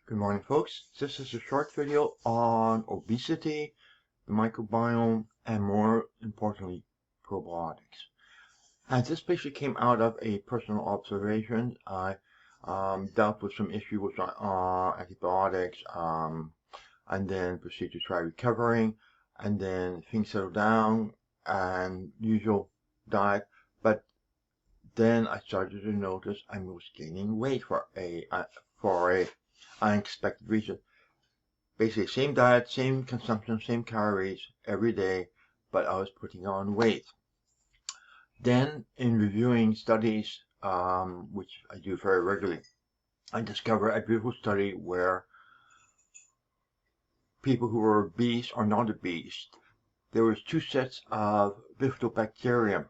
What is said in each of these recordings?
Good morning, folks. This is a short video on obesity, the microbiome, and more importantly, probiotics. And this basically came out of a personal observation. I dealt with some issues with antibiotics, and then proceeded to try recovering, and then things settled down and usual diet. But then I started to notice I was gaining weight for a unexpected reason. Basically, same diet, same consumption, same calories every day, but I was putting on weight. Then, in reviewing studies, which I do very regularly, I discovered a beautiful study where people who were obese or not obese, there was two sets of bifidobacterium.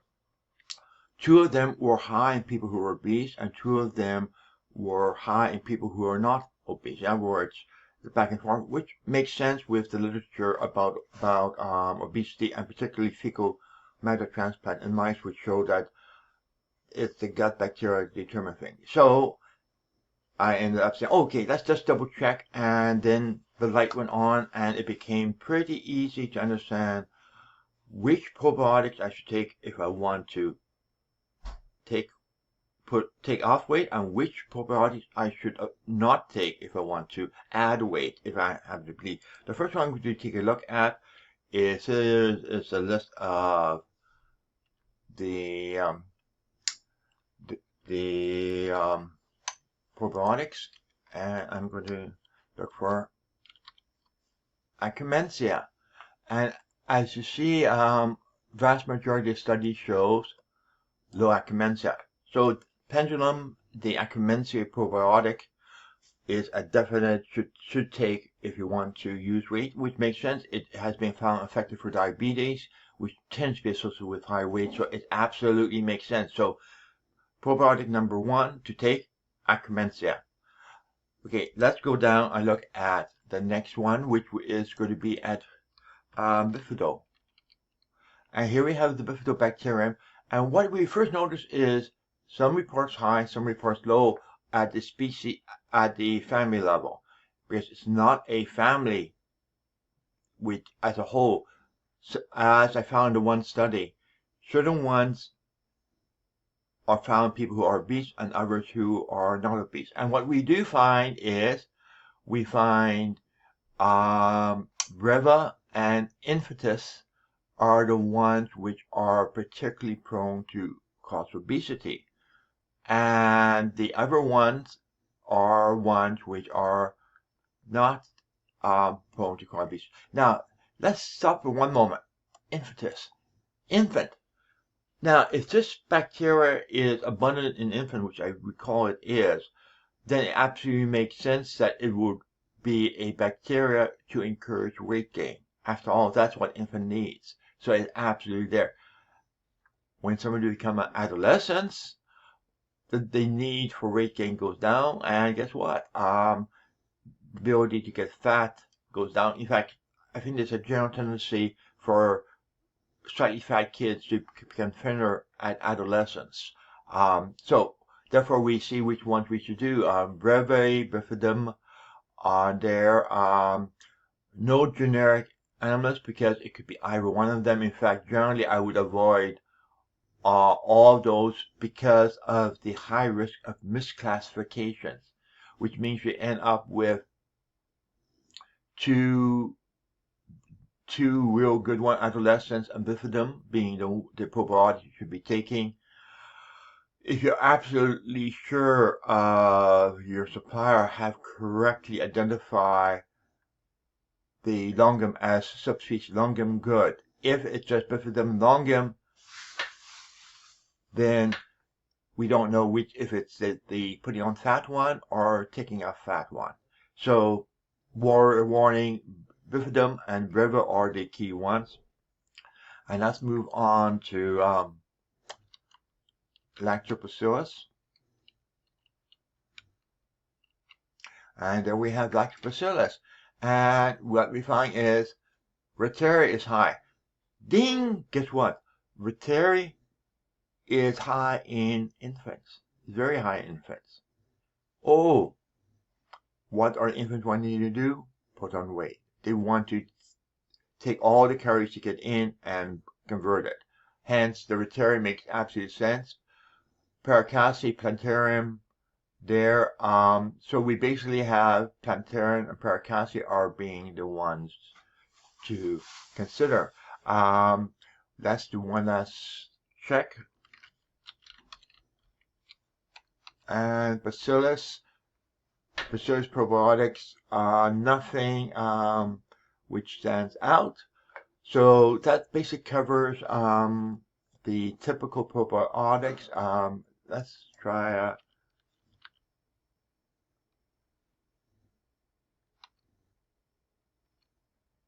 Two of them were high in people who were obese, and two of them were high in people who are not obese. In other words, the back and forth, which makes sense with the literature about obesity, and particularly fecal matter transplant in mice, which show that it's the gut bacteria determine things. So I ended up saying, okay, let's just double check, and then the light went on, and it became pretty easy to understand which probiotics I should take if I want to take off weight, and which probiotics I should not take if I want to add weight if I have to bleed. The first one I'm going to take a look at is a list of the probiotics, and I'm going to look for Akkermansia. And as you see, vast majority of studies shows low Akkermansia. So pendulum, the Akkermansia probiotic, is a definite should take if you want to use weight, which makes sense. It has been found effective for diabetes, which tends to be associated with high weight, so it absolutely makes sense. So probiotic number one to take, Akkermansia. Okay, let's go down and look at the next one, which is going to be at bifido. And here we have the bifidobacterium, and what we first notice is some reports high, some reports low at the species, at the family level, because it's not a family which as a whole. So, as I found in one study, certain ones are found people who are obese and others who are not obese. And what we do find is we find breva and infantis are the ones which are particularly prone to cause obesity. And the other ones are ones which are not prone to cause obesity. Now, let's stop for one moment. Infantis. Infant. Now, if this bacteria is abundant in infant, which I recall it is, then it absolutely makes sense that it would be a bacteria to encourage weight gain. After all, that's what infant needs. So it's absolutely there. When somebody becomes an adolescent, the need for weight gain goes down, and guess what? The ability to get fat goes down. In fact, I think there's a general tendency for slightly fat kids to become thinner at adolescence. So therefore, we see which ones we should do. Breve, bifidum are there. No generic animals, because it could be either one of them. In fact, generally I would avoid all of those because of the high risk of misclassifications, which means we end up with two real good ones, adolescents and bifidum being the probiotics you should be taking. If you're absolutely sure your supplier have correctly identified the longum as subspecies longum, good. If it's just bifidum longum, then we don't know which, if it's the putting on fat one or taking off fat one. So warning, bifidum and breva are the key ones. And let's move on to lactobacillus. And there we have lactobacillus. And what we find is Reuteri is high. Ding! Guess what? Reuteri is high in infants. Very high in infants. Oh, what our infants want you to do? Put on weight. They want to take all the calories to get in and convert it. Hence, the Rotary makes absolute sense. Paracassi, Plantarum, there. So we basically have Plantarum and Paracassi are being the ones to consider. Let's do one last check. And Bacillus probiotics, nothing which stands out. So that basically covers the typical probiotics. Let's try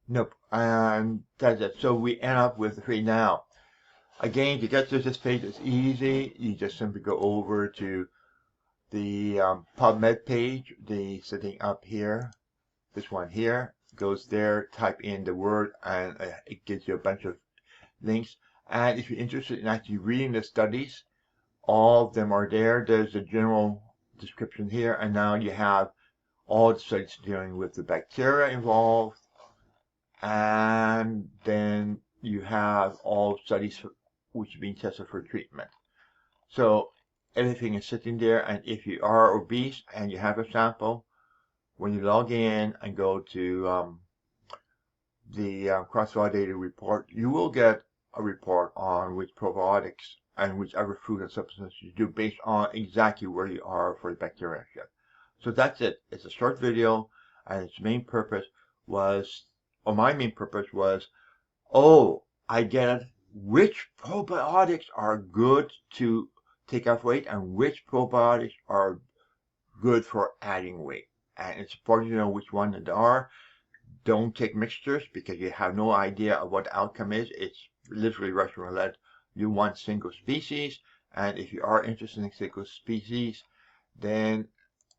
nope, and that's it. So we end up with 3 now. Again, to get to this page is easy. You just simply go over to the PubMed page, the setting up here, this one here, goes there, type in the word, and it gives you a bunch of links. And if you're interested in actually reading the studies, all of them are there. There's a general description here, and now you have all the studies dealing with the bacteria involved, and then you have all studies which are being tested for treatment. So everything is sitting there, and if you are obese and you have a sample, when you log in and go to the cross-validated report, you will get a report on which probiotics and which other food and substances you do based on exactly where you are for the bacteria shift. So that's it. It's a short video, and its main purpose was, or my main purpose was, oh, I get it. Which probiotics are good to take off weight and which probiotics are good for adding weight. And it's important to know which one there are. Don't take mixtures because you have no idea of what the outcome is. It's literally Russian roulette. You want single species, and if you are interested in single species, then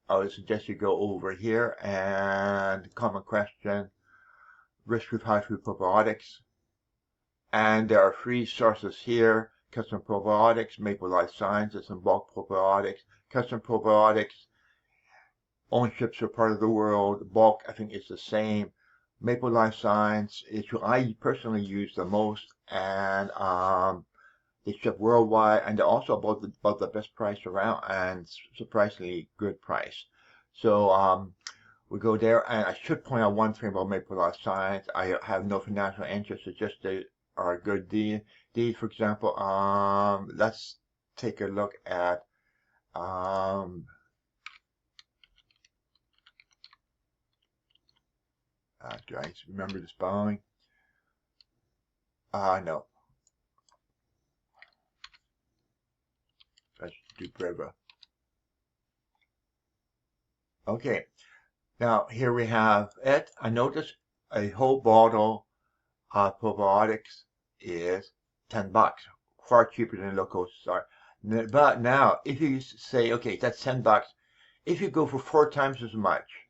I would suggest you go over here and common question, rich food, high food probiotics. And there are 3 sources here: custom probiotics, Maple Life Sciences, and bulk probiotics. Custom probiotics, ownships are part of the world. Bulk, I think, is the same. Maple Life Science is who I personally use the most, and they ship worldwide, and they're also about the best price around, and surprisingly good price. So we go there, and I should point out one thing about Maple Life Science. I have no financial interest. It's just they are a good deal. These, for example, let's take a look at do I remember the spelling? No. Let's do Breva. Okay. Now, here we have it. I noticed a whole bottle of probiotics is $10, far cheaper than local store. But now, if you say, okay, that's $10, if you go for 4 times as much,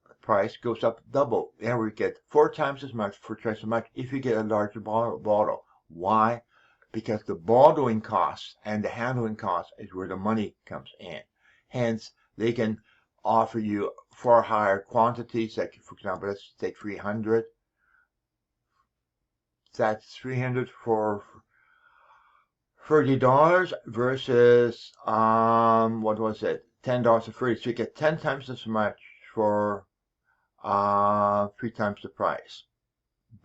the price goes up double. Then we get 4 times as much for twice as much if you get a larger bottle. Why? Because the bottling costs and the handling costs is where the money comes in. Hence, they can offer you far higher quantities. Like, for example, let's take 300. That's 300 for $30 versus what was it? $10 for free. So you get 10 times as much for 3 times the price.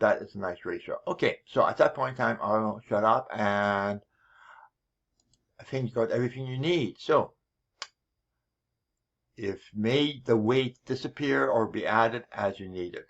That is a nice ratio. Okay, so at that point in time, I'll shut up, and I think you got everything you need. So if made the weight disappear or be added as you need it.